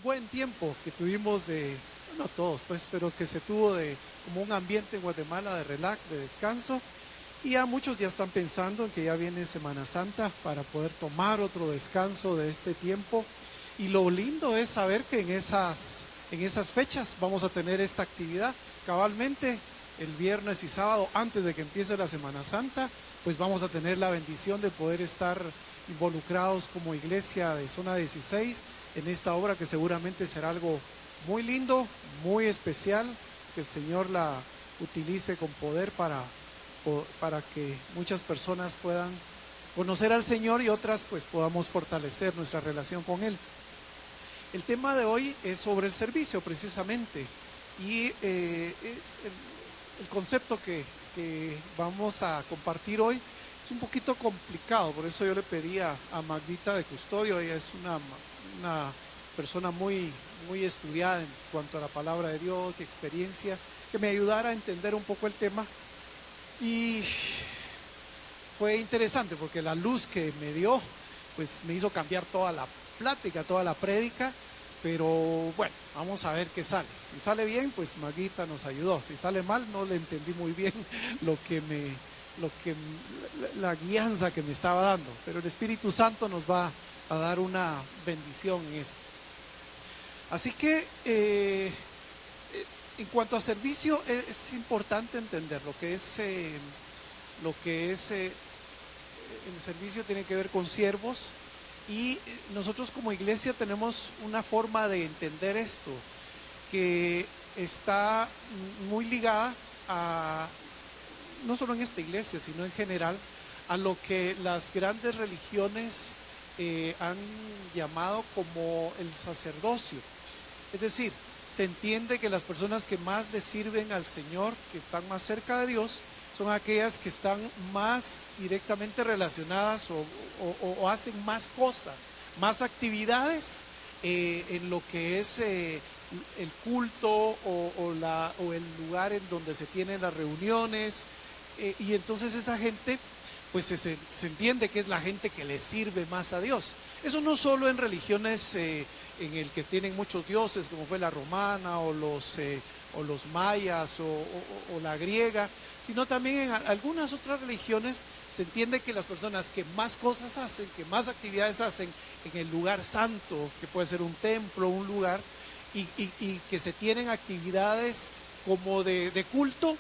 buen tiempo que tuvimos no todos pues, pero que se tuvo de como un ambiente en Guatemala de relax, de descanso. Y ya muchos ya están pensando en que ya viene Semana Santa para poder tomar otro descanso de este tiempo. Y lo lindo es saber que en esas fechas vamos a tener esta actividad cabalmente el viernes y sábado antes de que empiece la Semana Santa. Pues vamos a tener la bendición de poder estar involucrados como iglesia de Zona 16 en esta obra, que seguramente será algo muy lindo, muy especial, que el Señor la utilice con poder para que muchas personas puedan conocer al Señor y otras pues podamos fortalecer nuestra relación con Él. El tema de hoy es sobre el servicio precisamente, y el concepto que vamos a compartir hoy es un poquito complicado. Por eso yo le pedí a Magdita de Custodio. Ella es una persona muy estudiada en cuanto a la palabra de Dios y experiencia, que me ayudara a entender un poco el tema. Y fue interesante porque la luz que me dio pues me hizo cambiar toda la plática, toda la prédica. Pero bueno, vamos a ver qué sale. Si sale bien, pues Maguita nos ayudó. Si sale mal, no le entendí muy bien la guianza que me estaba dando. Pero el Espíritu Santo nos va a dar una bendición en esto. Así que en cuanto a servicio, es importante entender lo que es el servicio. Tiene que ver con siervos. Y nosotros como iglesia tenemos una forma de entender esto que está muy ligada a, no solo en esta iglesia, sino en general, a lo que las grandes religiones han llamado como el sacerdocio. Es decir, se entiende que las personas que más le sirven al Señor, que están más cerca de Dios, son aquellas que están más directamente relacionadas o hacen más cosas, más actividades en lo que es el culto o el lugar en donde se tienen las reuniones. Y entonces esa gente, pues se entiende que es la gente que le sirve más a Dios. Eso no solo en religiones en el que tienen muchos dioses, como fue la romana o los mayas o la griega, sino también en algunas otras religiones se entiende que las personas que más cosas hacen, que más actividades hacen en el lugar santo, que puede ser un templo, un lugar, y que se tienen actividades como de culto,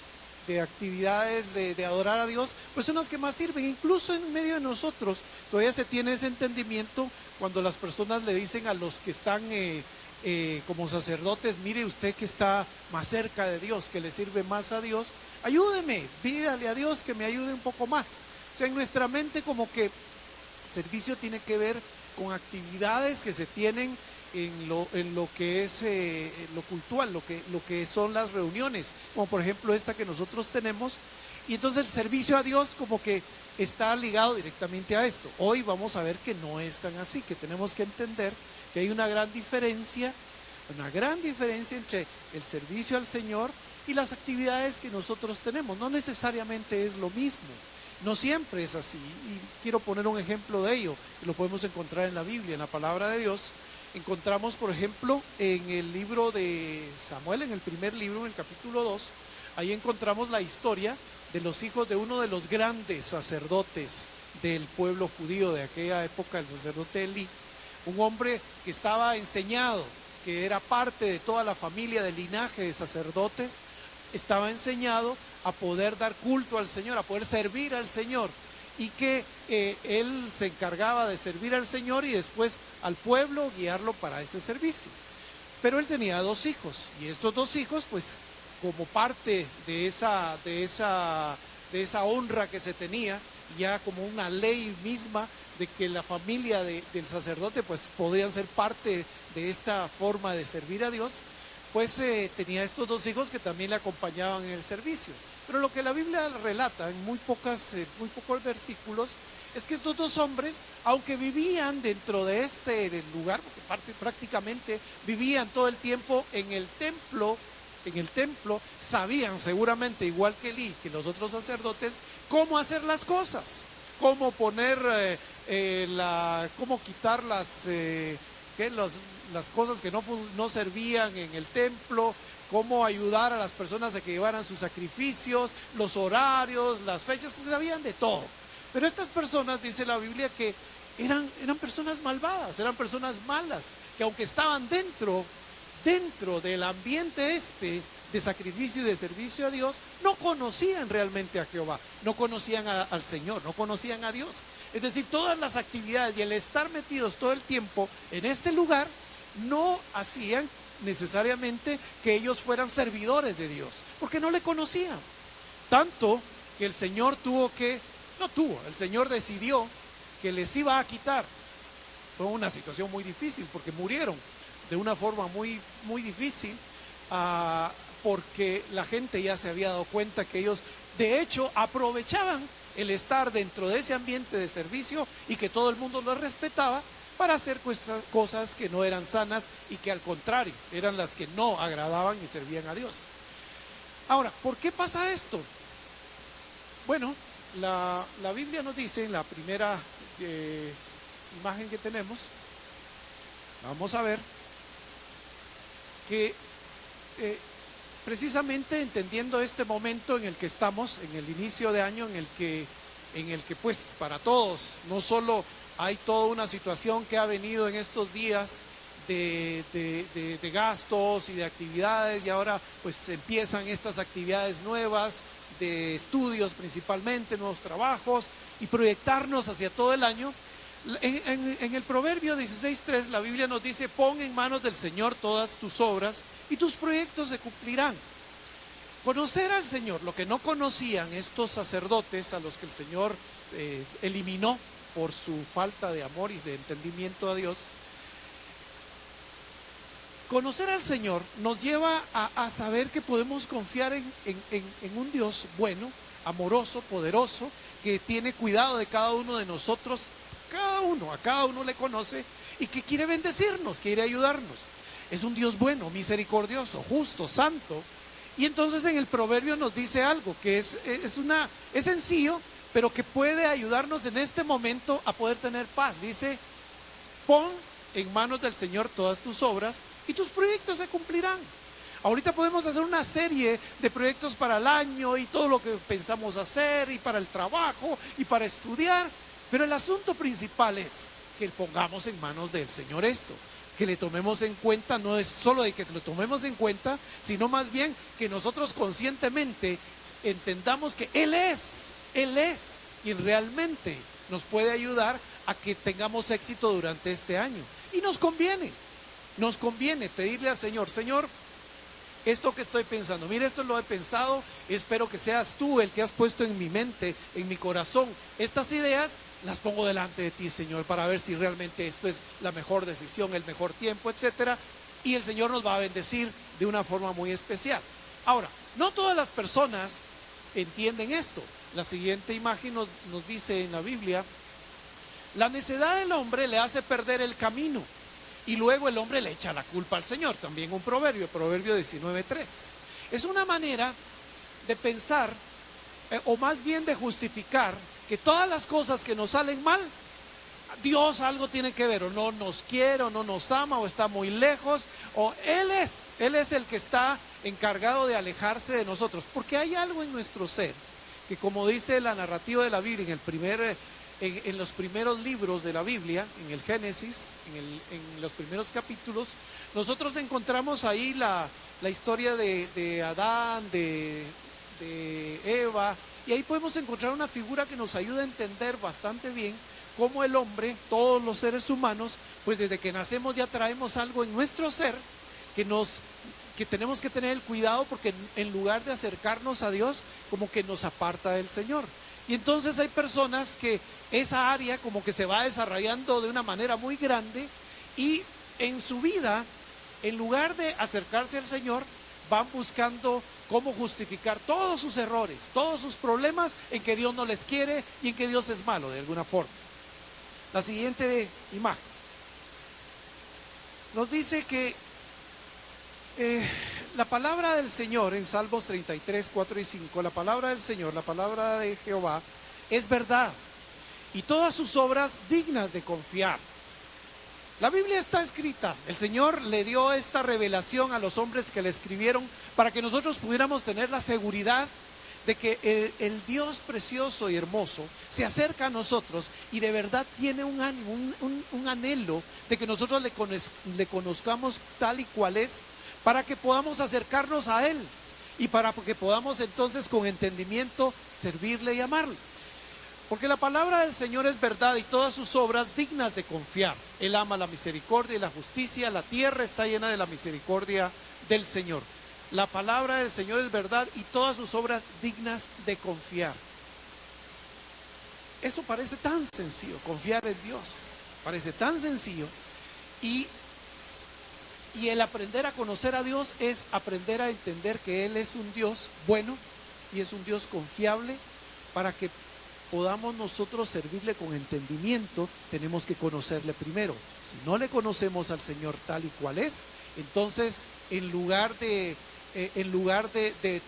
de actividades de adorar a Dios, pues son las que más sirven. Incluso en medio de nosotros todavía se tiene ese entendimiento cuando las personas le dicen a los que están como sacerdotes: mire usted que está más cerca de Dios, que le sirve más a Dios, ayúdeme, pídale a Dios que me ayude un poco más. O sea, en nuestra mente como que servicio tiene que ver con actividades que se tienen en lo que es lo cultural, lo que son las reuniones, como por ejemplo esta que nosotros tenemos. Y entonces el servicio a Dios como que está ligado directamente a esto. Hoy vamos a ver que no es tan así, que tenemos que entender que hay una gran diferencia entre el servicio al Señor y las actividades que nosotros tenemos. No necesariamente es lo mismo, no siempre es así. Y quiero poner un ejemplo de ello, que lo podemos encontrar en la Biblia, en la palabra de Dios. Encontramos, por ejemplo, en el libro de Samuel, en el primer libro, en el capítulo 2, ahí encontramos la historia de los hijos de uno de los grandes sacerdotes del pueblo judío de aquella época, el sacerdote Elí, un hombre que estaba enseñado, que era parte de toda la familia del linaje de sacerdotes, estaba enseñado a poder dar culto al Señor, a poder servir al Señor, y que él se encargaba de servir al Señor y después al pueblo guiarlo para ese servicio. Pero él tenía dos hijos, y estos dos hijos, pues como parte de esa honra que se tenía, ya como una ley misma de que la familia del sacerdote pues podían ser parte de esta forma de servir a Dios, pues tenía estos dos hijos que también le acompañaban en el servicio. Pero lo que la Biblia relata en muy pocos versículos es que estos dos hombres, aunque vivían dentro de este lugar, porque prácticamente vivían todo el tiempo en el templo, sabían seguramente, igual que Elí, que los otros sacerdotes, cómo hacer las cosas, cómo poner, cómo quitar las cosas que no servían en el templo, cómo ayudar a las personas a que llevaran sus sacrificios, los horarios, las fechas, se sabían de todo. Pero estas personas, dice la Biblia, que eran personas malvadas, eran personas malas, que aunque estaban dentro del ambiente de sacrificio y de servicio a Dios, no conocían realmente a Jehová, no conocían al Señor, no conocían a Dios. Es decir, todas las actividades y el estar metidos todo el tiempo en este lugar no hacían necesariamente que ellos fueran servidores de Dios, porque no le conocían. Tanto que el Señor el Señor decidió que les iba a quitar. Fue una situación muy difícil porque murieron de una forma muy, muy difícil, porque la gente ya se había dado cuenta que ellos de hecho aprovechaban el estar dentro de ese ambiente de servicio y que todo el mundo los respetaba para hacer cosas que no eran sanas y que al contrario eran las que no agradaban y servían a Dios. Ahora, ¿por qué pasa esto? Bueno, la Biblia nos dice en la primera imagen que tenemos, vamos a ver que precisamente entendiendo este momento en el que estamos, en el inicio de año, en el que pues para todos, no solo hay toda una situación que ha venido en estos días de gastos y de actividades, y ahora pues empiezan estas actividades nuevas de estudios principalmente, nuevos trabajos, y proyectarnos hacia todo el año. En el Proverbio 16:3 la Biblia nos dice: pon en manos del Señor todas tus obras y tus proyectos se cumplirán. Conocer al Señor, lo que no conocían estos sacerdotes a los que el Señor eliminó por su falta de amor y de entendimiento a Dios. Conocer al Señor nos lleva a saber que podemos confiar en un Dios bueno, amoroso, poderoso, que tiene cuidado de cada uno de nosotros. A cada uno le conoce y que quiere bendecirnos, quiere ayudarnos. Es un Dios bueno, misericordioso, justo, santo. Y entonces en el proverbio nos dice algo que es sencillo, pero que puede ayudarnos en este momento a poder tener paz. Dice: pon en manos del Señor todas tus obras y tus proyectos se cumplirán. Ahorita podemos hacer una serie de proyectos para el año y todo lo que pensamos hacer, y para el trabajo y para estudiar. Pero el asunto principal es que pongamos en manos del Señor esto, que le tomemos en cuenta. No es solo de que lo tomemos en cuenta, sino más bien que nosotros conscientemente entendamos que Él es quien realmente nos puede ayudar a que tengamos éxito durante este año. Y nos conviene pedirle al Señor: Señor, esto que estoy pensando, mira, esto lo he pensado, espero que seas tú el que has puesto en mi mente, en mi corazón, estas ideas. Las pongo delante de ti, Señor, para ver si realmente esto es la mejor decisión, el mejor tiempo, etcétera. Y el Señor nos va a bendecir de una forma muy especial. Ahora, no todas las personas entienden esto. La siguiente imagen nos dice en la Biblia: la necedad del hombre le hace perder el camino, y luego el hombre le echa la culpa al Señor. También un proverbio 19:3. Es una manera de pensar, o más bien de justificar, que todas las cosas que nos salen mal, Dios algo tiene que ver, o no nos quiere, o no nos ama, o está muy lejos, o Él es el que está encargado de alejarse de nosotros. Porque hay algo en nuestro ser que, como dice la narrativa de la Biblia en los primeros libros de la Biblia, en el Génesis, en los primeros capítulos, nosotros encontramos ahí la historia de Adán, de Eva, y ahí podemos encontrar una figura que nos ayuda a entender bastante bien cómo el hombre, todos los seres humanos, pues desde que nacemos ya traemos algo en nuestro ser que tenemos que tener el cuidado, porque en lugar de acercarnos a Dios, como que nos aparta del Señor. Y entonces hay personas que esa área como que se va desarrollando de una manera muy grande, y en su vida, en lugar de acercarse al Señor, van buscando cómo justificar todos sus errores, todos sus problemas, en que Dios no les quiere y en que Dios es malo de alguna forma. La siguiente imagen nos dice que la palabra del Señor en Salmos 33, 4 y 5, la palabra del Señor, la palabra de Jehová es verdad, y todas sus obras dignas de confiar. La Biblia está escrita. El Señor le dio esta revelación a los hombres que le escribieron para que nosotros pudiéramos tener la seguridad de que el Dios precioso y hermoso se acerca a nosotros y de verdad tiene un ánimo, un anhelo de que nosotros le conozcamos tal y cual es, para que podamos acercarnos a Él y para que podamos entonces con entendimiento servirle y amarle. Porque la palabra del Señor es verdad y todas sus obras dignas de confiar. Él ama la misericordia y la justicia. La tierra está llena de la misericordia del Señor. La palabra del Señor es verdad y todas sus obras dignas de confiar. Eso parece tan sencillo, confiar en Dios. Parece tan sencillo. Y el aprender a conocer a Dios es aprender a entender que Él es un Dios bueno y es un Dios confiable. Para que podamos nosotros servirle con entendimiento, tenemos que conocerle primero. Si no le conocemos al Señor tal y cual es, entonces en lugar de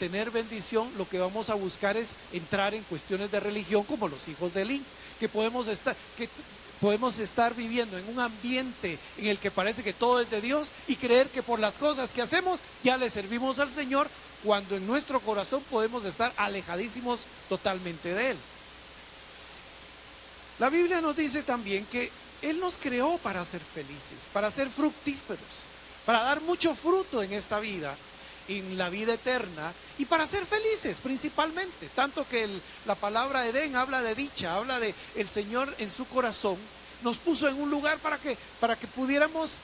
tener bendición, lo que vamos a buscar es entrar en cuestiones de religión como los hijos de Elí, que podemos estar viviendo en un ambiente en el que parece que todo es de Dios y creer que por las cosas que hacemos ya le servimos al Señor, cuando en nuestro corazón podemos estar alejadísimos totalmente de Él. La Biblia nos dice también que Él nos creó para ser felices, para ser fructíferos, para dar mucho fruto en esta vida, en la vida eterna, y para ser felices principalmente. Tanto que la palabra Edén habla de dicha, habla de el Señor en su corazón nos puso en un lugar para que pudiéramos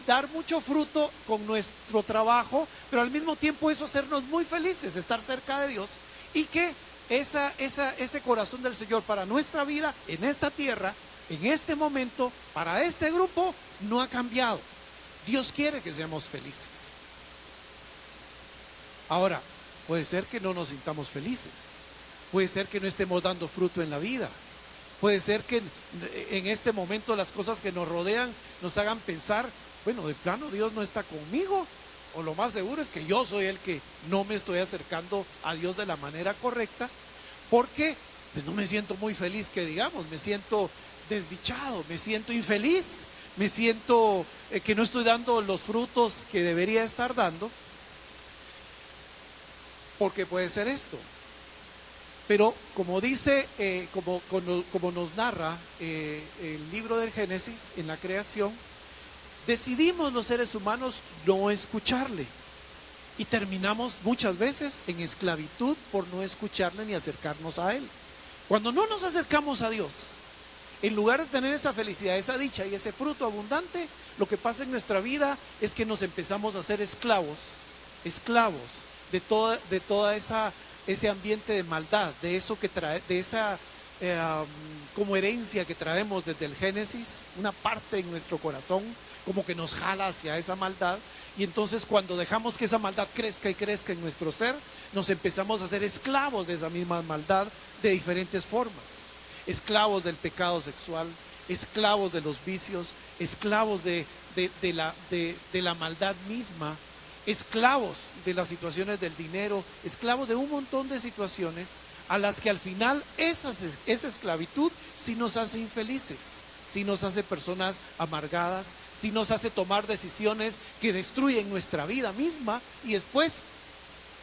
dar mucho fruto con nuestro trabajo, pero al mismo tiempo eso hacernos muy felices, estar cerca de Dios, y que ese corazón del Señor para nuestra vida en esta tierra, en este momento, para este grupo, no ha cambiado. Dios quiere que seamos felices. Ahora, puede ser que no nos sintamos felices, puede ser que no estemos dando fruto en la vida, puede ser que en este momento las cosas que nos rodean nos hagan pensar, bueno, de plano Dios no está conmigo, o lo más seguro es que yo soy el que no me estoy acercando a Dios de la manera correcta, porque pues no me siento muy feliz, que digamos, me siento desdichado, me siento infeliz, me siento que no estoy dando los frutos que debería estar dando. Porque puede ser esto. Pero como dice, como nos narra el libro del Génesis, en la creación, decidimos los seres humanos no escucharle. Y terminamos muchas veces en esclavitud por no escucharle ni acercarnos a Él. Cuando no nos acercamos a Dios, en lugar de tener esa felicidad, esa dicha y ese fruto abundante, lo que pasa en nuestra vida es que nos empezamos a hacer esclavos de toda ese ambiente de maldad, de eso que trae, de esa como herencia que traemos desde el Génesis, una parte en nuestro corazón como que nos jala hacia esa maldad, y entonces cuando dejamos que esa maldad crezca y crezca en nuestro ser, nos empezamos a hacer esclavos de esa misma maldad de diferentes formas, esclavos del pecado sexual, esclavos de los vicios, esclavos de la maldad misma, esclavos de las situaciones del dinero, esclavos de un montón de situaciones a las que al final esa esclavitud sí nos hace infelices, sí nos hace personas amargadas, sí nos hace tomar decisiones que destruyen nuestra vida misma, y después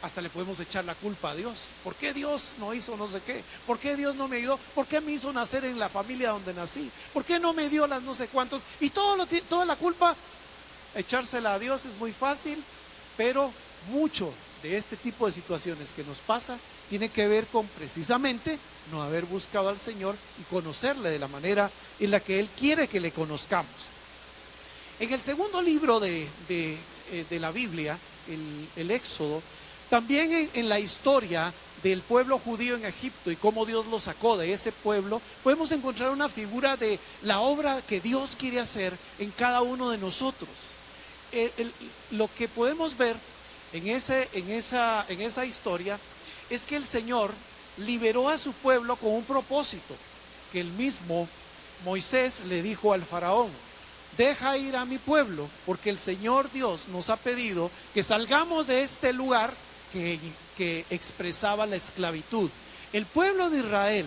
hasta le podemos echar la culpa a Dios. ¿Por qué Dios no hizo no sé qué? ¿Por qué Dios no me ayudó? ¿Por qué me hizo nacer en la familia donde nací? ¿Por qué no me dio las no sé cuántos? Y toda la culpa, echársela a Dios es muy fácil, pero mucho de este tipo de situaciones que nos pasa tiene que ver con precisamente no haber buscado al Señor y conocerle de la manera en la que Él quiere que le conozcamos. En el segundo libro de la Biblia, el Éxodo, también en la historia del pueblo judío en Egipto y cómo Dios lo sacó de ese pueblo, podemos encontrar una figura de la obra que Dios quiere hacer en cada uno de nosotros. Lo que podemos ver en esa historia es que el Señor liberó a su pueblo con un propósito, que el mismo Moisés le dijo al faraón: deja ir a mi pueblo, porque el Señor Dios nos ha pedido que salgamos de este lugar que expresaba la esclavitud. El pueblo de Israel,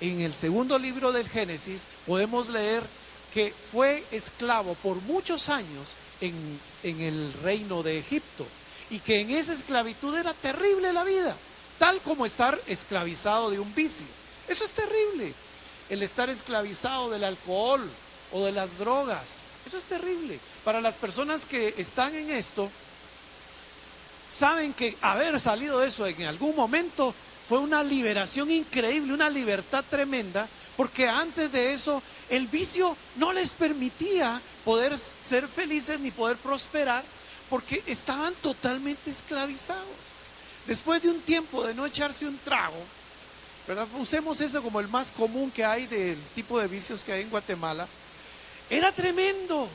en el segundo libro del Génesis, podemos leer que fue esclavo por muchos años en el reino de Egipto, y que en esa esclavitud era terrible la vida, tal como estar esclavizado de un vicio. Eso es terrible, el estar esclavizado del alcohol o de las drogas. Eso es terrible. Para las personas que están en esto, saben que haber salido de eso en algún momento fue una liberación increíble, una libertad tremenda, porque antes de eso el vicio no les permitía poder ser felices ni poder prosperar, porque estaban totalmente esclavizados. Después de un tiempo de no echarse un trago, ¿verdad? Usemos eso como el más común que hay del tipo de vicios que hay en Guatemala. Era tremendo,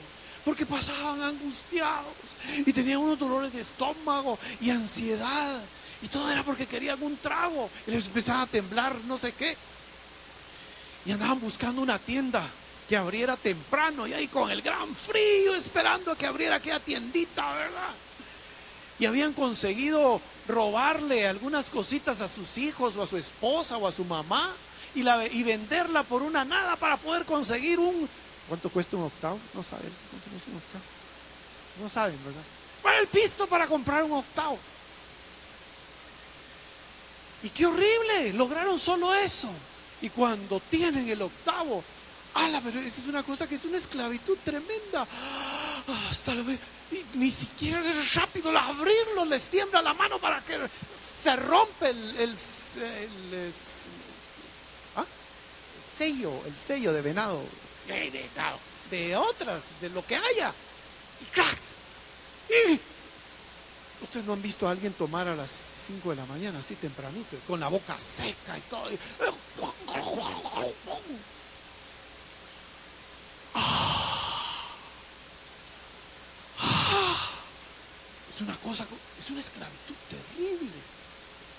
porque pasaban angustiados y tenían unos dolores de estómago y ansiedad, y todo era porque querían un trago y les empezaba a temblar no sé qué, y andaban buscando una tienda que abriera temprano, y ahí con el gran frío esperando a que abriera aquella tiendita, ¿verdad? Y habían conseguido robarle algunas cositas a sus hijos o a su esposa o a su mamá, y venderla por una nada para poder conseguir un... ¿Cuánto cuesta un octavo? No saben. ¿Cuánto cuesta un octavo? No saben, ¿verdad? Para el pisto para comprar un octavo. Y qué horrible, lograron solo eso. Y cuando tienen el octavo, pero esa es una cosa que es una esclavitud tremenda. Hasta lo ve, y ni siquiera es rápido abrirlo, les tiembla la mano para que se rompe el sello de venado. De otras, de lo que haya, y crack. Y ustedes no han visto a alguien tomar a las 5 de la mañana así tempranito, con la boca seca y todo. Es una cosa, es una esclavitud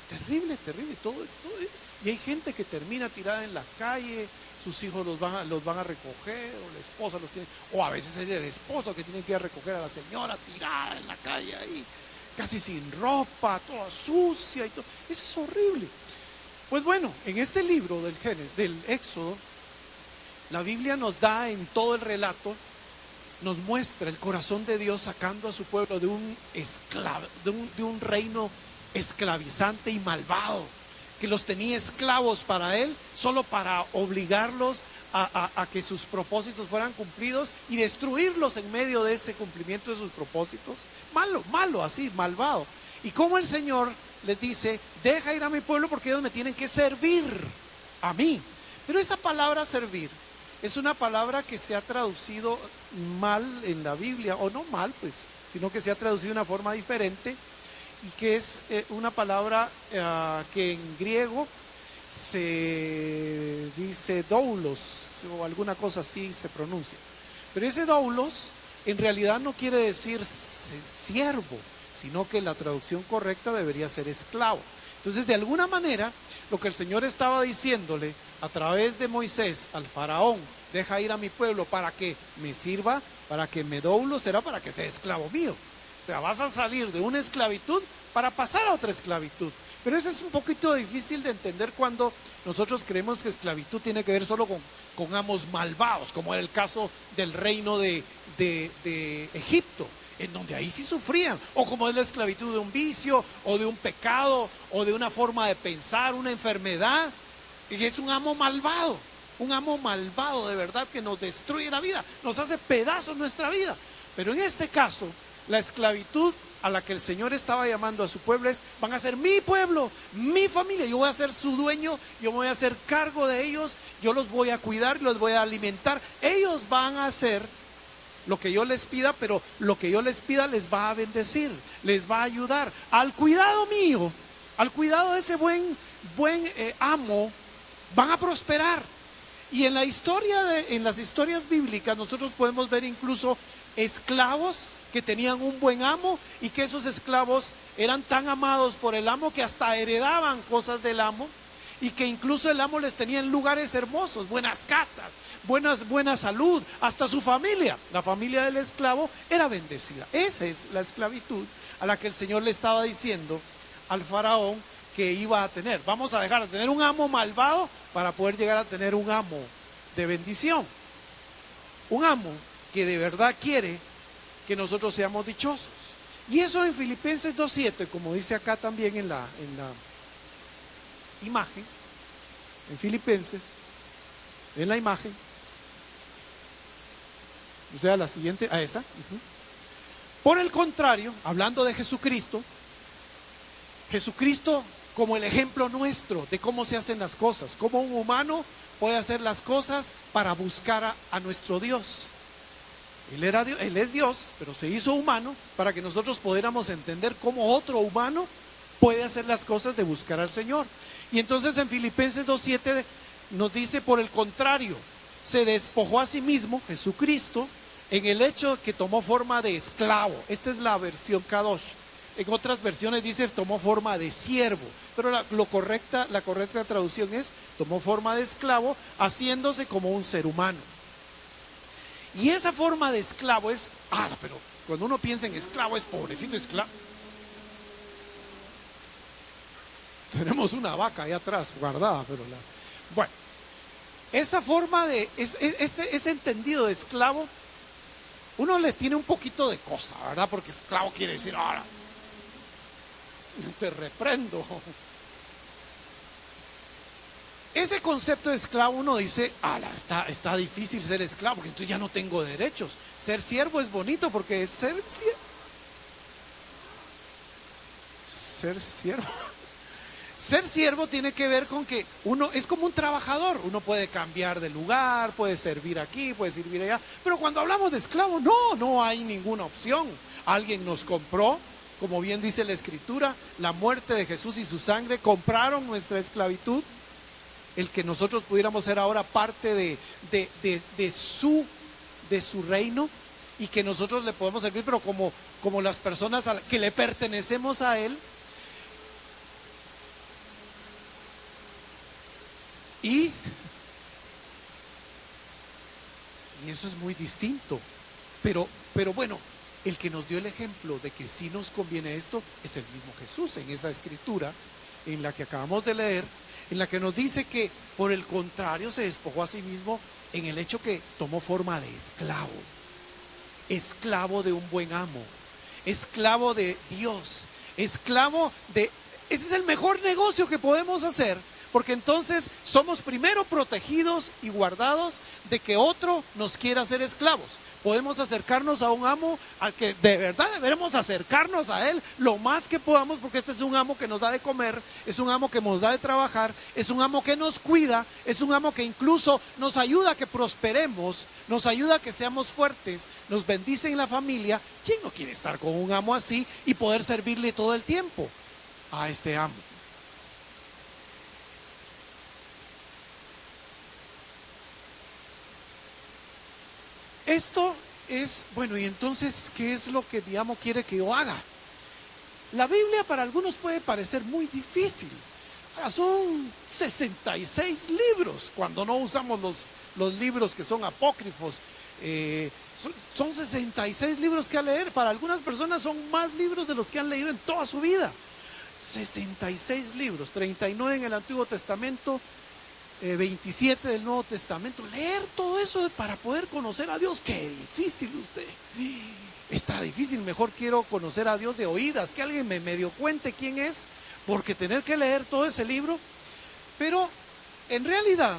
terrible, todo. Y hay gente que termina tirada en la calle, sus hijos los van a recoger, o la esposa los tiene, o a veces es el esposo que tiene que ir a recoger a la señora tirada en la calle ahí, casi sin ropa, toda sucia y todo. Eso es horrible. Pues bueno, en este libro del Génesis, del Éxodo, la Biblia nos da en todo el relato, nos muestra el corazón de Dios sacando a su pueblo de un reino esclavizante y malvado, que los tenía esclavos para él, solo para obligarlos a que sus propósitos fueran cumplidos y destruirlos en medio de ese cumplimiento de sus propósitos. Malo, así, malvado. Y como el Señor les dice, deja ir a mi pueblo porque ellos me tienen que servir a mí. Pero esa palabra servir es una palabra que se ha traducido mal en la Biblia, o no mal pues, sino que se ha traducido de una forma diferente, y que es una palabra que en griego se dice doulos, o alguna cosa así se pronuncia. Pero ese doulos en realidad no quiere decir siervo, sino que la traducción correcta debería ser esclavo. Entonces, de alguna manera, lo que el Señor estaba diciéndole a través de Moisés al faraón, deja ir a mi pueblo para que me sirva, para que me doulo, será para que sea esclavo mío. O sea, vas a salir de una esclavitud para pasar a otra esclavitud. Pero eso es un poquito difícil de entender cuando nosotros creemos que esclavitud tiene que ver solo con amos malvados, como era el caso del reino de Egipto, en donde ahí sí sufrían, o como es la esclavitud de un vicio, o de un pecado, o de una forma de pensar, una enfermedad, y es un amo malvado de verdad, que nos destruye la vida, nos hace pedazos nuestra vida. Pero en este caso, la esclavitud a la que el Señor estaba llamando a su pueblo es: van a ser mi pueblo, mi familia, yo voy a ser su dueño, yo me voy a hacer cargo de ellos, yo los voy a cuidar, los voy a alimentar, ellos van a hacer lo que yo les pida, pero lo que yo les pida les va a bendecir, les va a ayudar. Al cuidado mío, al cuidado de ese buen amo, van a prosperar. Y en las historias bíblicas nosotros podemos ver incluso esclavos que tenían un buen amo, y que esos esclavos eran tan amados por el amo que hasta heredaban cosas del amo, y que incluso el amo les tenía en lugares hermosos, buenas casas, buena salud, hasta su familia, la familia del esclavo era bendecida. Esa es la esclavitud a la que el Señor le estaba diciendo al faraón que iba a tener. Vamos a dejar de tener un amo malvado para poder llegar a tener un amo de bendición. un amo que de verdad quiere que nosotros seamos dichosos. Y eso en Filipenses 2:7, como dice acá también en la imagen, en Filipenses, en la imagen, o sea, la siguiente, a esa. Por el contrario, hablando de Jesucristo, Jesucristo como el ejemplo nuestro de cómo se hacen las cosas, cómo un humano puede hacer las cosas para buscar a nuestro Dios. Él es Dios, pero se hizo humano para que nosotros pudiéramos entender cómo otro humano puede hacer las cosas de buscar al Señor. Y entonces en Filipenses 2:7 nos dice, por el contrario, se despojó a sí mismo, Jesucristo, en el hecho que tomó forma de esclavo. Esta es la versión Kadosh. En otras versiones dice tomó forma de siervo, pero la correcta traducción es tomó forma de esclavo, haciéndose como un ser humano. Y esa forma de esclavo es, pero cuando uno piensa en esclavo es pobrecito esclavo. Tenemos una vaca ahí atrás guardada, pero bueno, esa forma de, ese entendido de esclavo, uno le tiene un poquito de cosa, ¿verdad? Porque esclavo quiere decir, te reprendo. Ese concepto de esclavo, uno dice, está difícil ser esclavo, porque entonces ya no tengo derechos. Ser siervo es bonito porque es ser siervo. Ser siervo tiene que ver con que uno es como un trabajador. Uno puede cambiar de lugar, puede servir aquí, puede servir allá. Pero cuando hablamos de esclavo, no hay ninguna opción. Alguien nos compró, como bien dice la Escritura, la muerte de Jesús y su sangre compraron nuestra esclavitud. El que nosotros pudiéramos ser ahora parte de su reino y que nosotros le podemos servir, pero como las personas que le pertenecemos a Él. Y eso es muy distinto. Pero bueno, el que nos dio el ejemplo de que sí nos conviene esto es el mismo Jesús, en esa escritura en la que acabamos de leer, en la que nos dice que por el contrario se despojó a sí mismo en el hecho que tomó forma de esclavo de un buen amo, esclavo de Dios, esclavo de... Ese es el mejor negocio que podemos hacer, porque entonces somos primero protegidos y guardados de que otro nos quiera hacer esclavos. Podemos acercarnos a un amo al que de verdad deberemos acercarnos a él lo más que podamos, porque este es un amo que nos da de comer, es un amo que nos da de trabajar, es un amo que nos cuida, es un amo que incluso nos ayuda a que prosperemos, nos ayuda a que seamos fuertes, nos bendice en la familia. ¿Quién no quiere estar con un amo así y poder servirle todo el tiempo a este amo? Esto es, bueno, y entonces, ¿qué es lo que mi amo quiere que yo haga? La Biblia para algunos puede parecer muy difícil. Ahora, son 66 libros, cuando no usamos los libros que son apócrifos. Son 66 libros que leer. Para algunas personas son más libros de los que han leído en toda su vida. 66 libros, 39 en el Antiguo Testamento, 27 del Nuevo Testamento. Leer todo eso para poder conocer a Dios, qué difícil usted. Está difícil, mejor quiero conocer a Dios de oídas, que alguien me medio cuente quién es, porque tener que leer todo ese libro. Pero en realidad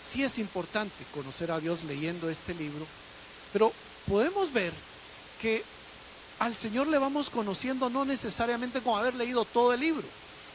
sí es importante conocer a Dios leyendo este libro, pero podemos ver que al Señor le vamos conociendo no necesariamente con haber leído todo el libro,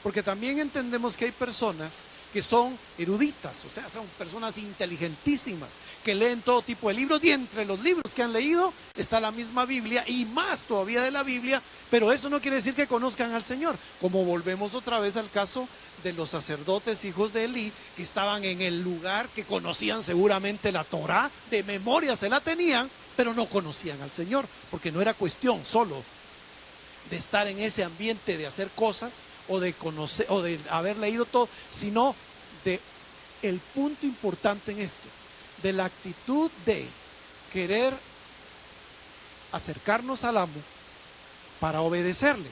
porque también entendemos que hay personas que son eruditas, o sea, son personas inteligentísimas, que leen todo tipo de libros, y entre los libros que han leído está la misma Biblia, y más todavía de la Biblia, pero eso no quiere decir que conozcan al Señor, como volvemos otra vez al caso de los sacerdotes hijos de Elí, que estaban en el lugar, que conocían seguramente la Torá, de memoria se la tenían, pero no conocían al Señor, porque no era cuestión solo de estar en ese ambiente de hacer cosas, o de conocer, o de haber leído todo, sino de el punto importante en esto, de la actitud de querer acercarnos al amo para obedecerle.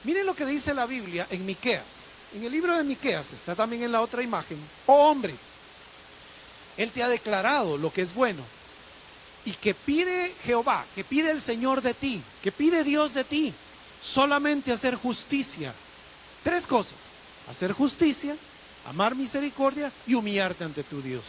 Miren lo que dice la Biblia en Miqueas. En el libro de Miqueas, está también en la otra imagen. Oh hombre, Él te ha declarado lo que es bueno. ¿Y que pide Jehová? ¿Que pide el Señor de ti? ¿Que pide Dios de ti? Solamente hacer justicia. 3 cosas: hacer justicia, amar misericordia y humillarte ante tu Dios.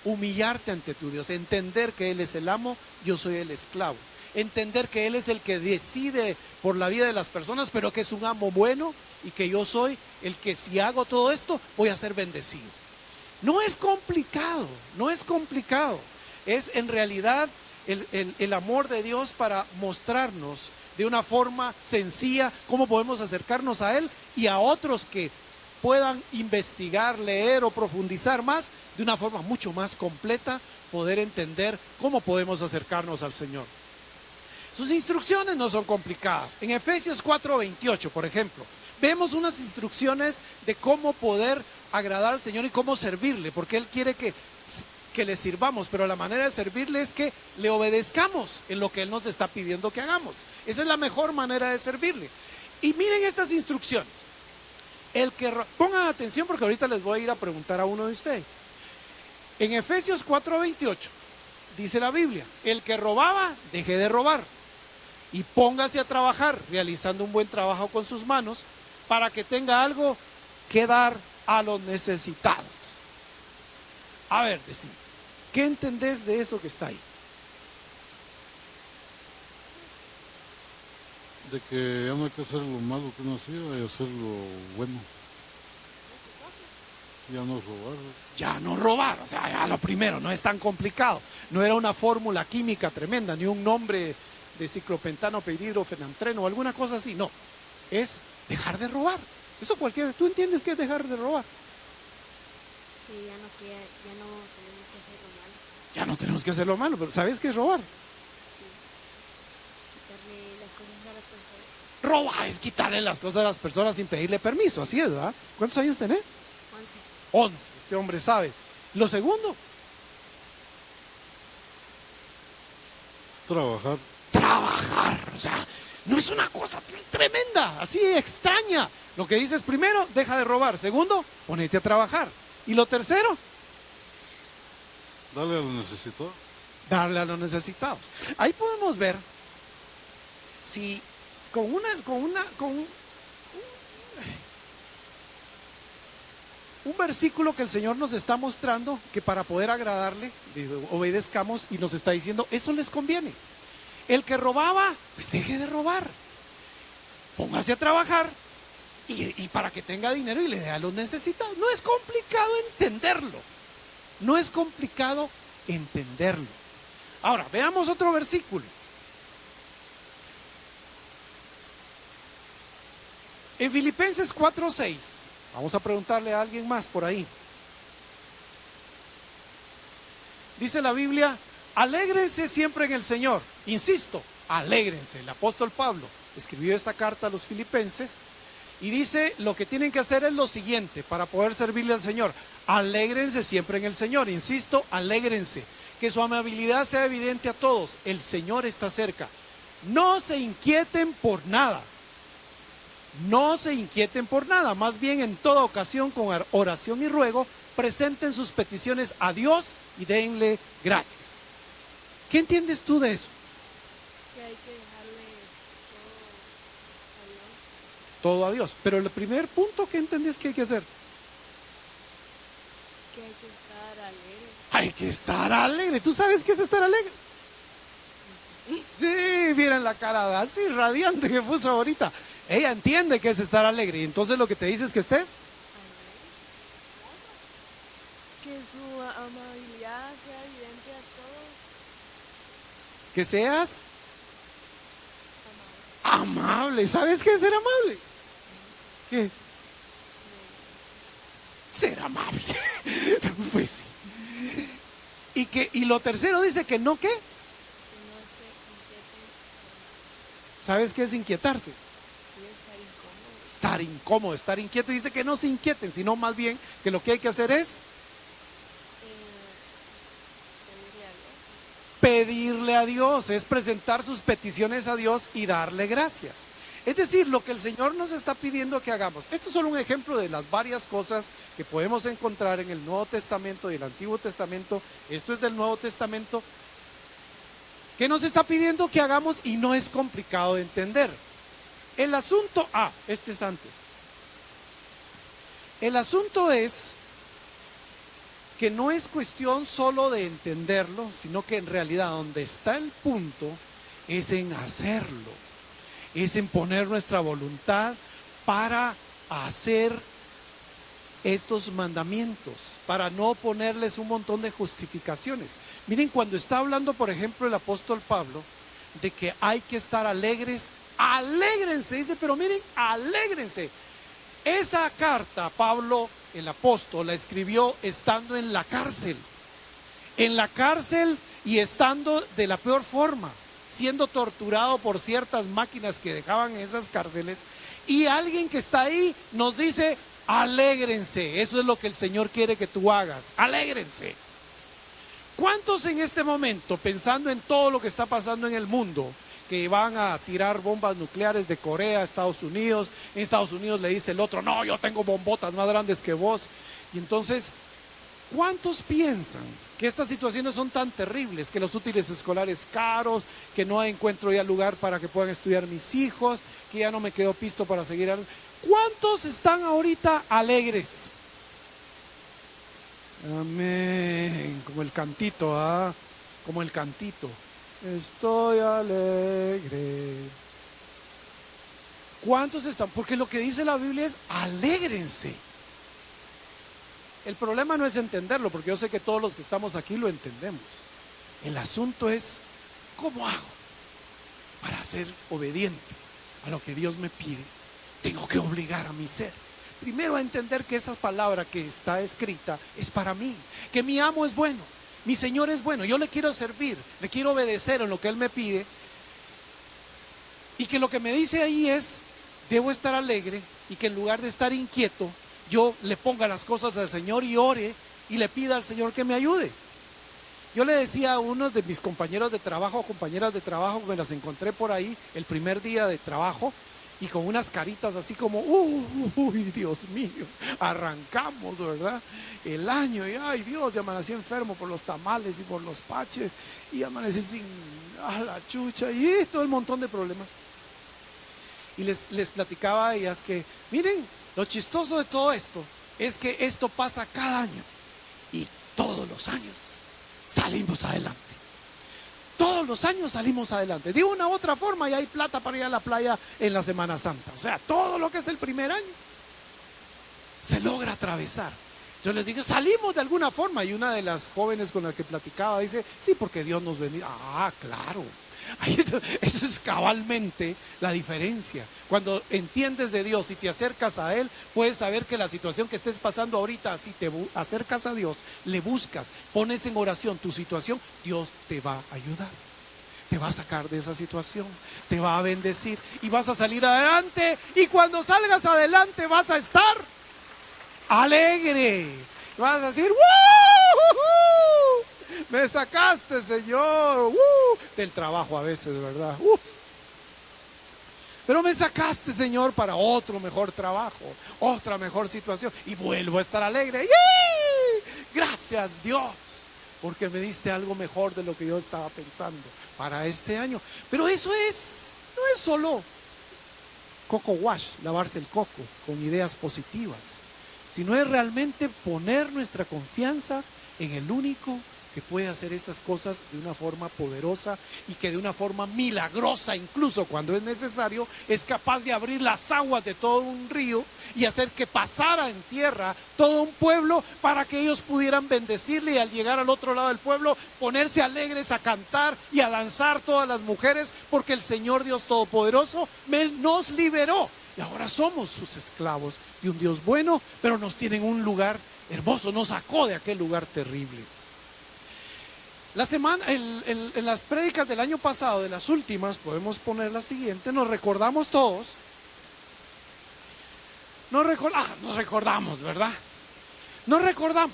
Humillarte ante tu Dios, entender que Él es el amo, yo soy el esclavo. Entender que Él es el que decide por la vida de las personas, pero que es un amo bueno y que yo soy el que, si hago todo esto, voy a ser bendecido. No es complicado, no es complicado. Es en realidad el amor de Dios para mostrarnos de una forma sencilla cómo podemos acercarnos a Él y a otros que puedan investigar, leer o profundizar más, de una forma mucho más completa, poder entender cómo podemos acercarnos al Señor. Sus instrucciones no son complicadas. En Efesios 4:28, por ejemplo, vemos unas instrucciones de cómo poder agradar al Señor y cómo servirle, porque Él quiere que le sirvamos, pero la manera de servirle es que le obedezcamos en lo que Él nos está pidiendo que hagamos. Esa es la mejor manera de servirle. Y miren estas instrucciones. Pongan atención, porque ahorita les voy a ir a preguntar a uno de ustedes. En Efesios 4:28 dice la Biblia: el que robaba, deje de robar y póngase a trabajar, realizando un buen trabajo con sus manos, para que tenga algo que dar a los necesitados. A ver, decime, ¿qué entendés de eso que está ahí? De que ya no hay que hacer lo malo que uno hacía y hacer lo bueno. Ya no robar. Ya no robar, o sea, ya lo primero, no es tan complicado. No era una fórmula química tremenda, ni un nombre de ciclopentano, pehidrofenantreno o alguna cosa así, no. Es dejar de robar. Eso cualquiera, ¿tú entiendes qué es dejar de robar? Sí, ya no tenemos que hacer lo malo. Ya no tenemos que hacer lo malo, pero ¿sabes qué es robar? Sí. Quitarle las cosas a las personas. Robar es quitarle las cosas a las personas sin pedirle permiso, así es, ¿verdad? ¿Cuántos años tenés? 11. 11, este hombre sabe. Lo segundo, Trabajar. o sea, no es una cosa así tremenda, así extraña. Lo que dices primero, deja de robar. Segundo, ponete a trabajar. Y lo tercero, Darle a los necesitados. darle a los necesitados. Ahí podemos ver si con un versículo que el Señor nos está mostrando que para poder agradarle, obedezcamos, y nos está diciendo, eso les conviene. El que robaba, pues deje de robar. Póngase a trabajar y para que tenga dinero y le dé a los necesitados. No es complicado entenderlo. No es complicado entenderlo. Ahora, veamos otro versículo. En Filipenses 4:6. Vamos a preguntarle a alguien más por ahí. Dice la Biblia: alégrense siempre en el Señor. Insisto, alégrense. El apóstol Pablo escribió esta carta a los filipenses y dice: lo que tienen que hacer es lo siguiente para poder servirle al Señor. Alégrense siempre en el Señor. Insisto, alégrense. Que su amabilidad sea evidente a todos. El Señor está cerca. No se inquieten por nada. No se inquieten por nada, más bien en toda ocasión con oración y ruego presenten sus peticiones a Dios y denle gracias. ¿Qué entiendes tú de eso? Que hay que dejarle todo a Dios. Todo a Dios. Pero el primer punto que entendés que hay que hacer, Que hay que estar alegre. hay que estar alegre. ¿Tú sabes qué es estar alegre? Sí, miren la cara así radiante que puso ahorita. Ella entiende que es estar alegre y entonces lo que te dice es que estés Que su amabilidad sea evidente a todos. que seas amable. ¿Sabes qué es ser amable? ¿Qué es? Ser amable. Pues sí. Y lo tercero dice que no, ¿qué? Que no se inquieten por nada. ¿Sabes qué es inquietarse? Sí, estar incómodo. Estar incómodo, estar inquieto. Dice que no se inquieten, sino más bien que lo que hay que hacer es Pedirle a Dios. pedirle a Dios, es presentar sus peticiones a Dios y darle gracias. Es decir, lo que el Señor nos está pidiendo que hagamos. Esto es solo un ejemplo de las varias cosas que podemos encontrar en el Nuevo Testamento y el Antiguo Testamento. Esto es del Nuevo Testamento, que nos está pidiendo que hagamos y no es complicado de entender. El asunto, este es antes. El asunto es que no es cuestión solo de entenderlo, sino que en realidad donde está el punto es en hacerlo, es en poner nuestra voluntad para hacer estos mandamientos, para no ponerles un montón de justificaciones. Miren, cuando está hablando, por ejemplo, el apóstol Pablo, de que hay que estar alegres, alégrense, dice, pero miren, alégrense. Esa carta Pablo, el apóstol, la escribió estando en la cárcel y estando de la peor forma, siendo torturado por ciertas máquinas que dejaban en esas cárceles, y alguien que está ahí nos dice, alégrense. Eso es lo que el Señor quiere que tú hagas, alégrense. ¿Cuántos en este momento, pensando en todo lo que está pasando en el mundo, que van a tirar bombas nucleares de Corea a Estados Unidos, en Estados Unidos le dice el otro, no, yo tengo bombotas más grandes que vos, y entonces, ¿cuántos piensan que estas situaciones son tan terribles, que los útiles escolares caros, que no encuentro ya lugar para que puedan estudiar mis hijos, que ya no me quedo pisto para seguir? ¿Cuántos están ahorita alegres? Amén, como el cantito, como el cantito. Estoy alegre. ¿Cuántos están? Porque lo que dice la Biblia es alégrense. El problema no es entenderlo, porque yo sé que todos los que estamos aquí lo entendemos. El asunto es, ¿cómo hago para ser obediente a lo que Dios me pide? Tengo que obligar a mi ser primero a entender que esa palabra que está escrita es para mí, que mi amo es bueno, mi Señor es bueno, yo le quiero servir, le quiero obedecer en lo que Él me pide, y que lo que me dice ahí es, debo estar alegre, y que en lugar de estar inquieto, yo le ponga las cosas al Señor y ore y le pida al Señor que me ayude. Yo le decía a unos de mis compañeros de trabajo, compañeras de trabajo, me las encontré por ahí el primer día de trabajo, y con unas caritas así como, uy, Dios mío, arrancamos, ¿verdad? El año, y ay Dios, ya amanecí enfermo por los tamales y por los paches, y amanecí sin la chucha, y todo el montón de problemas. Y les platicaba a ellas que, miren, lo chistoso de todo esto es que esto pasa cada año, y todos los años salimos adelante. Todos los años salimos adelante. De una u otra forma, y hay plata para ir a la playa en la Semana Santa. O sea, todo lo que es el primer año se logra atravesar. Yo les digo, salimos de alguna forma. Y una de las jóvenes con las que platicaba dice, sí, porque Dios nos bendice. Claro. Eso es cabalmente la diferencia. Cuando entiendes de Dios y te acercas a Él, puedes saber que la situación que estés pasando ahorita, si te acercas a Dios, le buscas, pones en oración tu situación, Dios te va a ayudar, te va a sacar de esa situación, te va a bendecir y vas a salir adelante. Y cuando salgas adelante vas a estar alegre, vas a decir, ¡woo! Me sacaste, Señor, del trabajo a veces, ¿verdad? Pero me sacaste, Señor, para otro mejor trabajo, otra mejor situación, y vuelvo a estar alegre. ¡Yee! Gracias, Dios, porque me diste algo mejor de lo que yo estaba pensando para este año. Pero eso no es solo coco wash, lavarse el coco con ideas positivas, sino es realmente poner nuestra confianza en el único que puede hacer estas cosas de una forma poderosa y que de una forma milagrosa, incluso cuando es necesario, es capaz de abrir las aguas de todo un río y hacer que pasara en tierra todo un pueblo para que ellos pudieran bendecirle, y al llegar al otro lado del pueblo ponerse alegres a cantar y a danzar todas las mujeres, porque el Señor Dios Todopoderoso nos liberó y ahora somos sus esclavos de un Dios bueno, pero nos tiene en un lugar hermoso, nos sacó de aquel lugar terrible. La semana, en las prédicas del año pasado, de las últimas, podemos poner la siguiente, nos recordamos todos, nos recordamos, ¿verdad? Nos recordamos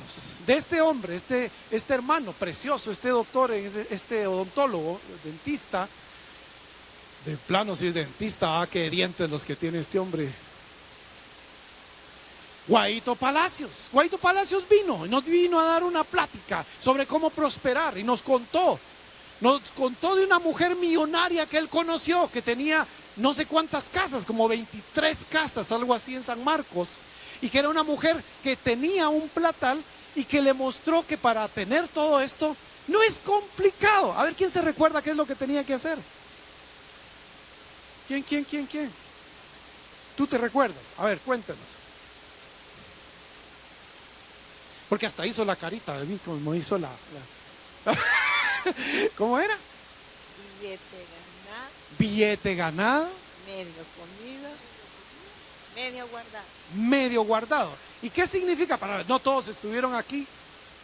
de este hombre, este hermano precioso, este doctor, este odontólogo, dentista, De plano, si es dentista, qué dientes los que tiene este hombre. Guaidó Palacios vino, nos vino a dar una plática sobre cómo prosperar y nos contó de una mujer millonaria que él conoció, que tenía no sé cuántas casas, como 23 casas, algo así en San Marcos, y que era una mujer que tenía un platal y que le mostró que para tener todo esto no es complicado. A ver, ¿quién se recuerda qué es lo que tenía que hacer? ¿Quién? ¿Tú te recuerdas? A ver, cuéntanos. Porque hasta hizo la carita de mí, como hizo la... ¿Cómo era? Billete ganado, Billete ganado, medio comido, medio guardado. medio guardado. ¿Y qué significa? No todos estuvieron aquí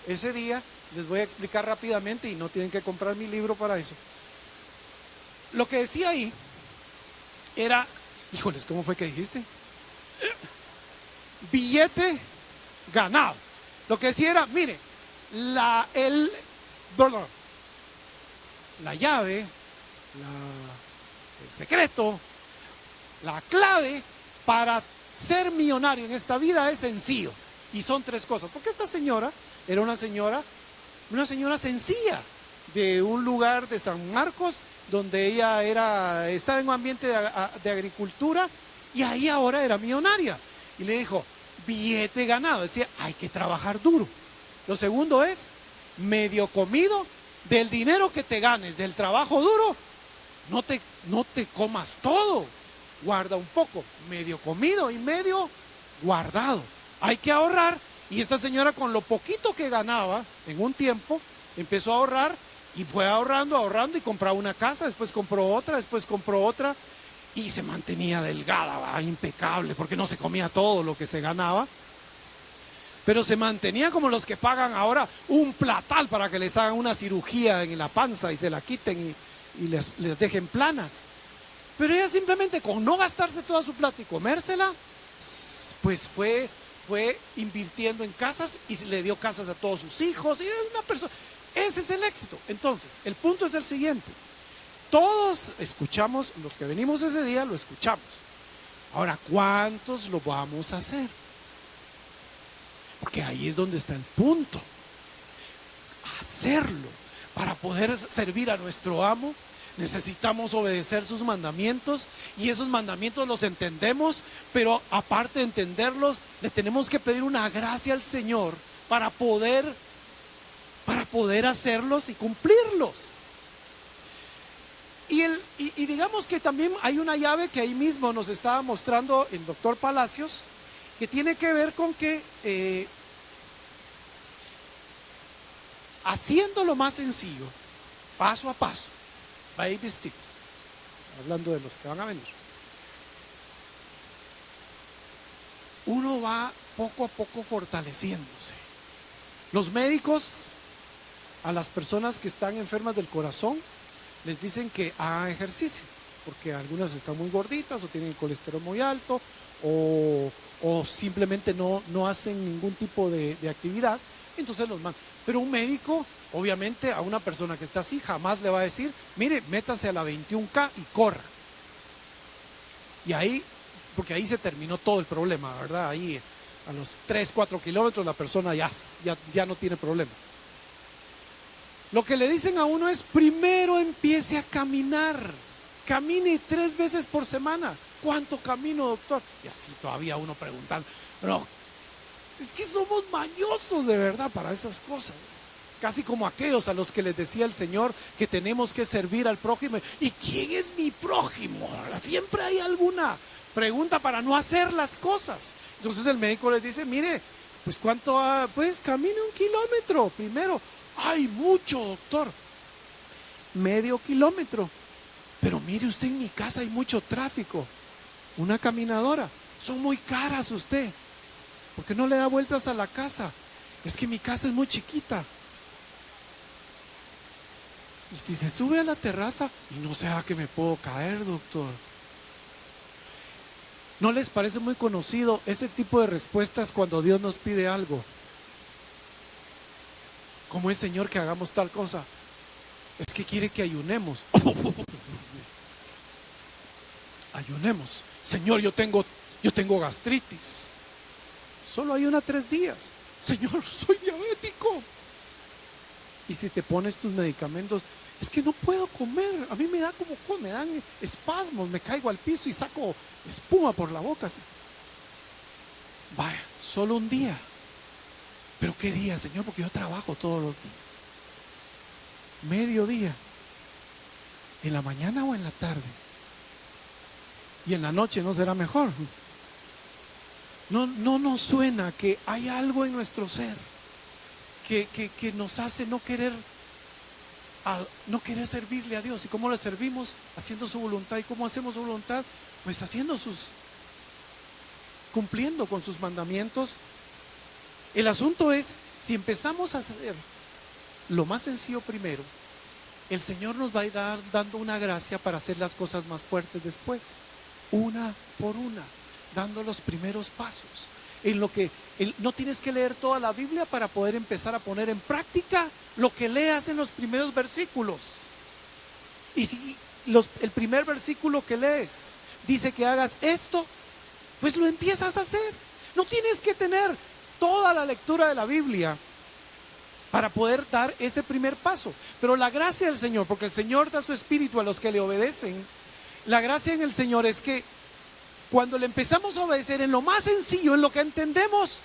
ese día, les voy a explicar rápidamente y no tienen que comprar mi libro para eso. Lo que decía ahí era, híjoles, ¿cómo fue que dijiste? Billete ganado. Lo que decía era, mire, la llave, el secreto, la clave para ser millonario en esta vida es sencillo. Y son tres cosas. Porque esta señora era una señora sencilla, de un lugar de San Marcos, donde ella estaba en un ambiente de agricultura, y ahí ahora era millonaria. Y le dijo, billete ganado. Decía, hay que trabajar duro. Lo segundo es, medio comido, del dinero que te ganes, del trabajo duro, no te comas todo. Guarda un poco, medio comido y medio guardado. Hay que ahorrar. Y esta señora, con lo poquito que ganaba en un tiempo, empezó a ahorrar y fue ahorrando y compraba una casa, después compró otra y se mantenía delgada, impecable, porque no se comía todo lo que se ganaba, pero se mantenía como los que pagan ahora un platal para que les hagan una cirugía en la panza y se la quiten y les dejen planas. Pero ella simplemente, con no gastarse toda su plata y comérsela, pues fue invirtiendo en casas y le dio casas a todos sus hijos. Y una persona, ese es el éxito. Entonces, el punto es el siguiente: todos escuchamos, los que venimos ese día lo escuchamos. Ahora, ¿cuántos lo vamos a hacer? Porque ahí es donde está el punto. Hacerlo. Para poder servir a nuestro amo, necesitamos obedecer sus mandamientos, y esos mandamientos los entendemos, pero aparte de entenderlos, le tenemos que pedir una gracia al Señor para poder hacerlos y cumplirlos. Y digamos que también hay una llave que ahí mismo nos estaba mostrando el doctor Palacios, que tiene que ver con que haciéndolo más sencillo, paso a paso, baby steps, hablando de los que van a venir, uno va poco a poco fortaleciéndose. Los médicos, a las personas que están enfermas del corazón, les dicen que hagan ejercicio, porque algunas están muy gorditas o tienen el colesterol muy alto, o simplemente no hacen ningún tipo de actividad, entonces los mandan. Pero un médico, obviamente, a una persona que está así jamás le va a decir, mire, métase a la 21K y corra. Y ahí, porque ahí se terminó todo el problema, ¿verdad? Ahí a los 3-4 kilómetros la persona ya no tiene problemas. Lo que le dicen a uno es, primero empiece a caminar. Camine 3 veces por semana. ¿Cuánto camino, doctor? Y así todavía uno preguntando. Pero es que somos mañosos de verdad para esas cosas. Casi como aquellos a los que les decía el Señor que tenemos que servir al prójimo. ¿Y quién es mi prójimo? Siempre hay alguna pregunta para no hacer las cosas. Entonces el médico les dice, mire, pues ¿cuánto? Pues camine 1 kilómetro primero. ¡Ay, mucho, doctor! Medio kilómetro. Pero mire usted, en mi casa hay mucho tráfico. Una caminadora. Son muy caras usted. ¿Por qué no le da vueltas a la casa? Es que mi casa es muy chiquita. Y si se sube a la terraza y no sea que me puedo caer, doctor. ¿No les parece muy conocido ese tipo de respuestas cuando Dios nos pide algo? ¿Cómo es, Señor, que hagamos tal cosa? Es que quiere que ayunemos. ayunemos. Señor, yo tengo gastritis. Solo ayuna 3 días. Señor, soy diabético. Y si te pones tus medicamentos, es que no puedo comer, a mí me da me dan espasmos, me caigo al piso y saco espuma por la boca. Así. Vaya, solo un día. Pero ¿qué día, Señor? Porque yo trabajo todos los días. Mediodía. ¿En la mañana o en la tarde? Y en la noche no será mejor. No nos suena que hay algo en nuestro ser que nos hace no querer servirle a Dios. ¿Y cómo le servimos? Haciendo su voluntad. ¿Y cómo hacemos su voluntad? Pues cumpliendo con sus mandamientos. El asunto es, si empezamos a hacer lo más sencillo primero, el Señor nos va a ir dando una gracia para hacer las cosas más fuertes después, una por una, dando los primeros pasos. En lo que no tienes que leer toda la Biblia para poder empezar a poner en práctica lo que leas en los primeros versículos. Y si el primer versículo que lees dice que hagas esto, pues lo empiezas a hacer. No tienes que tener toda la lectura de la Biblia para poder dar ese primer paso. Pero la gracia del Señor, porque el Señor da su espíritu a los que le obedecen, la gracia en el Señor es que cuando le empezamos a obedecer en lo más sencillo, en lo que entendemos,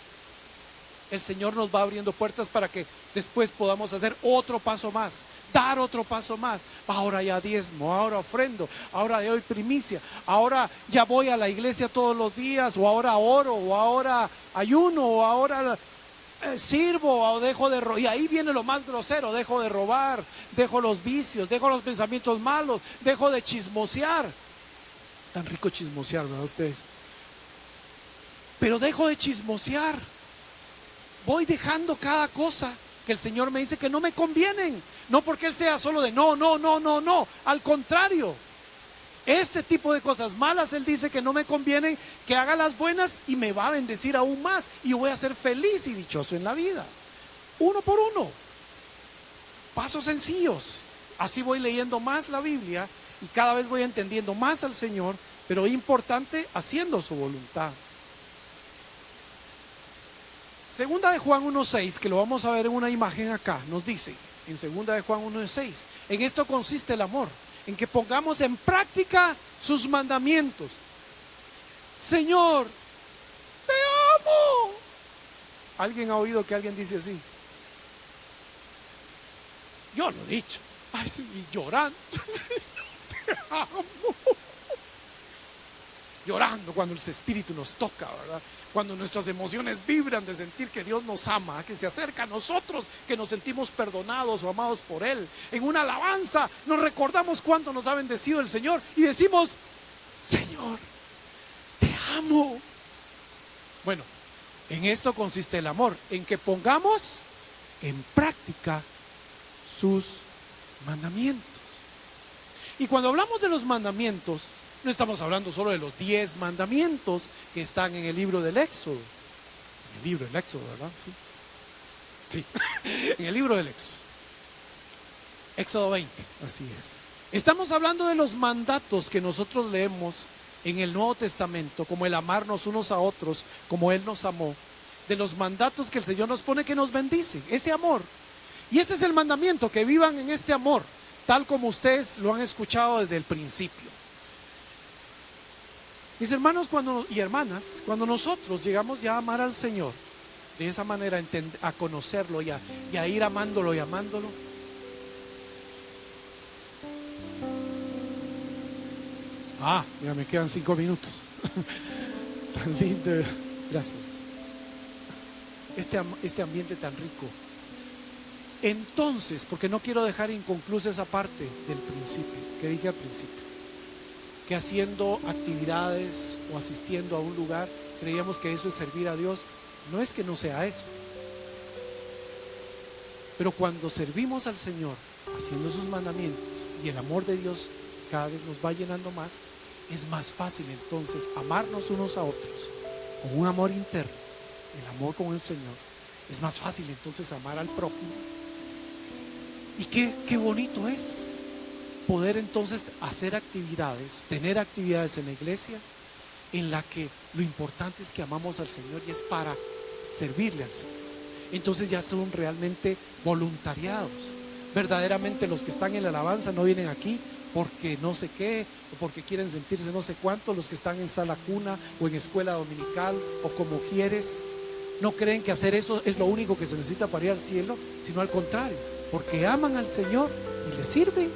el Señor nos va abriendo puertas para que después podamos hacer otro paso más, dar otro paso más. Ahora ya diezmo, ahora ofrendo, ahora doy primicia, ahora ya voy a la iglesia todos los días, o ahora oro, o ahora ayuno, o ahora sirvo, o dejo de robar. Y ahí viene lo más grosero: dejo de robar, dejo los vicios, dejo los pensamientos malos, dejo de chismosear. Tan rico chismosear, ¿verdad ustedes? Pero dejo de chismosear. Voy dejando cada cosa que el Señor me dice que no me convienen. No porque Él sea solo de no. Al contrario, este tipo de cosas malas Él dice que no me convienen, que haga las buenas y me va a bendecir aún más. Y voy a ser feliz y dichoso en la vida. Uno por uno. Pasos sencillos. Así voy leyendo más la Biblia y cada vez voy entendiendo más al Señor, pero importante, haciendo su voluntad. Segunda de Juan 1:6, que lo vamos a ver en una imagen acá, nos dice, en segunda de Juan 1:6, en esto consiste el amor, en que pongamos en práctica sus mandamientos. Señor, te amo. ¿Alguien ha oído que alguien dice así? Yo lo he dicho. Ay, sí, y llorando. Te amo. Llorando cuando el Espíritu nos toca, ¿verdad? Cuando nuestras emociones vibran de sentir que Dios nos ama, que se acerca a nosotros, que nos sentimos perdonados o amados por Él. En una alabanza nos recordamos cuánto nos ha bendecido el Señor y decimos: Señor, te amo. Bueno, en esto consiste el amor, en que pongamos en práctica sus mandamientos. Y cuando hablamos de los mandamientos, no estamos hablando solo de los 10 mandamientos que están en el libro del Éxodo. En el libro del Éxodo, ¿verdad? Sí. En el libro del Éxodo. Éxodo 20, así es. Estamos hablando de los mandatos que nosotros leemos en el Nuevo Testamento, como el amarnos unos a otros, como Él nos amó. De los mandatos que el Señor nos pone, que nos bendice, ese amor. Y este es el mandamiento: que vivan en este amor, tal como ustedes lo han escuchado desde el principio. Mis hermanos y hermanas, cuando nosotros llegamos ya a amar al Señor de esa manera, a conocerlo y a ir amándolo y amándolo, ya me quedan 5 minutos. Tan lindo, gracias. Este ambiente tan rico. Entonces, porque no quiero dejar inconclusa esa parte del principio, que dije al principio, que haciendo actividades o asistiendo a un lugar creíamos que eso es servir a Dios. No es que no sea eso, pero cuando servimos al Señor haciendo sus mandamientos y el amor de Dios cada vez nos va llenando más, es más fácil entonces amarnos unos a otros con un amor interno, el amor con el Señor. Es más fácil entonces amar al prójimo. Y qué bonito es poder entonces hacer actividades, tener actividades en la iglesia en la que lo importante es que amamos al Señor y es para servirle al Señor. Entonces ya son realmente voluntariados. Verdaderamente los que están en la alabanza no vienen aquí porque no sé qué, o porque quieren sentirse no sé cuánto. Los que están en sala cuna o en escuela dominical o como quieres, no creen que hacer eso es lo único que se necesita para ir al cielo, sino al contrario, porque aman al Señor y le sirven.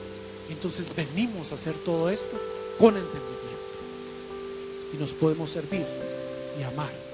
Entonces venimos a hacer todo esto con entendimiento y nos podemos servir y amar